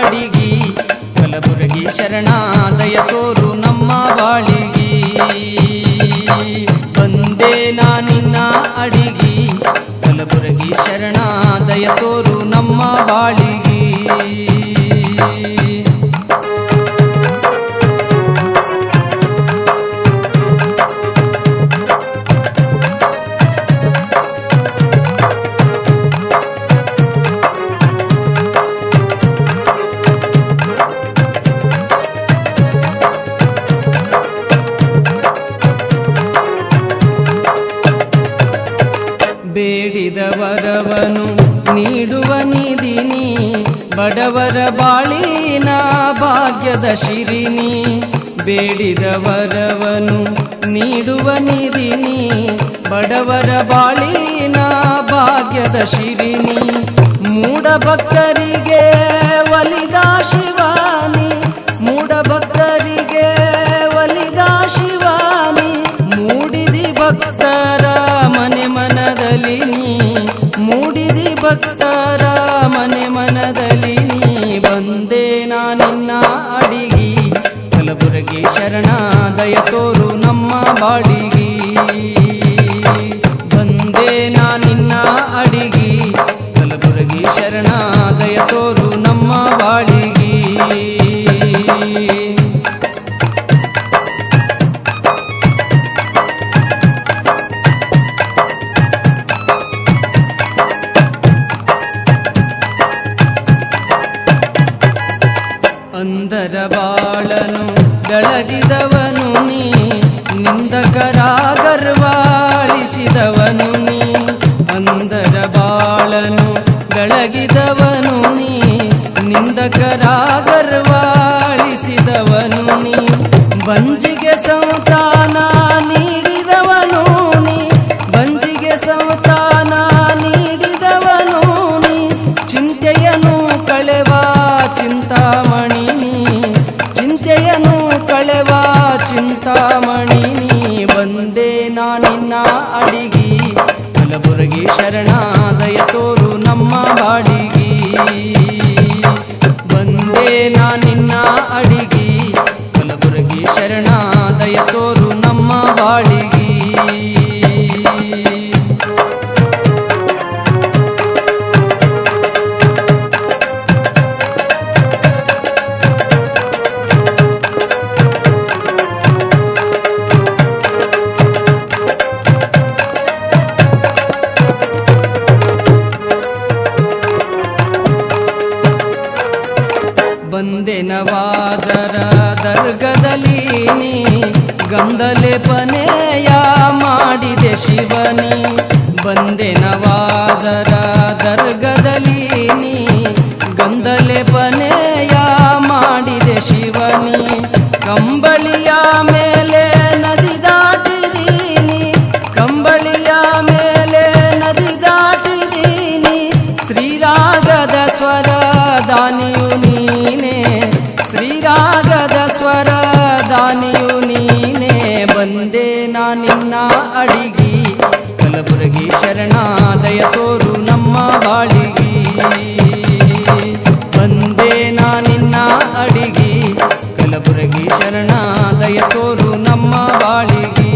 ಅಡಿಗಿ ಕಲಬುರಗಿ ಶರಣಾದಯ ತೋರು ನಮ್ಮ ಬಾಳಿಗಿ ಬಂದೇ ನಾ ನಿನ್ನ ಅಡಿಗಿ ಕಲಬುರಗಿ ಶರಣಾದಯ ತೋರು ನಮ್ಮ ಬಾಳಿಗಿ ಬೇಡಿದ ವರವನು ನೀಡುವ ನಿಧಿನಿ ಬಡವರ ಬಾಳಿನ ಭಾಗ್ಯದ ಶಿರಿನಿ ಬೇಡಿದ ವರವನು ನೀಡುವ ನಿಧಿನಿ ಬಡವರ ಬಾಳಿನ ಭಾಗ್ಯದ ಶಿರಿನಿ ಮೂಢ ಭಕ್ತರಿಗೆ ಒಲಿದ ಶಿವಾನಿ ಮೂಢ ಭಕ್ತರಿಗೆ ಒಲಿದ ಶಿವಾನಿ ಮೂಡಿದಿ ಭಕ್ತರ ಮನೆ ಮನದಲ್ಲಿ ಮೂಡಿದಿ ಭಕ್ತರ ಮನೆ ಮನದಲ್ಲಿ ಬಂದೇ ನಾ ನಿನ್ನ ಅಡಿಗಿ ಕಲಬುರಗಿ ಶರಣಾದಯ ತೋರು ನಮ್ಮ ಬಾಳಿಗಿ ಬಂದೇ ನಾ ನಿನ್ನ ಅಡಿಗಿ ಕಲಬುರಗಿ ಶರಣಾದಯ ತೋರು ನಮ್ಮ ಬಾಳಿಗಿ ಅಂದರ ಬಾಳನು ಬೆಳಗಿದವನು ನೀ ನಿಂದಕರ ಗರ್ವಾಳಿಸಿದವನು ನೀ ಅಂದರ ಬಾಳನು ಬೆಳಗಿದವನು ನೀ ನಿಂದಕರ ಗರ್ವಾಳಿಸಿದವನು ನೀ ಬಂಜಿಗೆ ಸಂತಾನ ನೀಡಿದವನು ನೀ ಬಂಜಿಗೆ ಸಂತಾನ ನೀಡಿದವನು ನೀ ಚಿಂತೆಯನು ಕಳೆವ ಚಿಂತಾಮಣಿ ಚಿಂತೆಯನು ಕಳೆವ ಚಿಂತಾಮಣಿ ಬಂದೇ ನಾ ನಿನ್ನ ಅಡಿಗಿ ಕಲಬುರಗಿ ಶರಣಾದಯ ತೋರು ನಮ್ಮ ಬಾಳಿಗಿ ಬಂದೇ ನಾ ನಿನ್ನ ಅಡಿಗಿ ಕಲಬುರಗಿ ಶರಣಾದಯ ತೋರು ನಮ್ಮ ಬಾಳಿಗಿ ಬಂದೆ ನವಾಜರ ದರ್ಗದಲ್ಲಿ ನೀ ಗಂಧಲೆ ಪನೆಯ ಮಾಡಿದೆ ಶಿವನಿ ಬಂದೆ ನವಾಜರ ದರ್ಗದಲ್ಲಿ ನೀ ಗಂಧಲೆ ಪನೆಯ ಮಾಡಿದೆ ಶಿವನಿ ಕಂಬಳಿಯ ಮೇಲೆ ನದಿ ದಾಟಿದೀನಿ ಕಂಬಳಿಯ ಮೇಲೆ ನದಿ ದಾಟಿದೀನಿ ಶ್ರೀರಾಗದ ಸ್ವರ ದಾನಿಯು ನೀನೆ ಶ್ರೀರಾಗದ ಸ್ವರ ದಾನಿಯು ನೀನೆ ಬಂದೇ ನಾ ನಿನ್ನ ಅಡಿಗಿ ಕಲಬುರಗಿ ಶರಣಾದಯ ತೋರು ನಮ್ಮ ಬಾಳಿಗಿ ಬಂದೇ ನಾ ನಿನ್ನ ಅಡಿಗಿ ಕಲಬುರಗಿ ಶರಣಾದಯ ತೋರು ನಮ್ಮ ಬಾಳಿಗಿ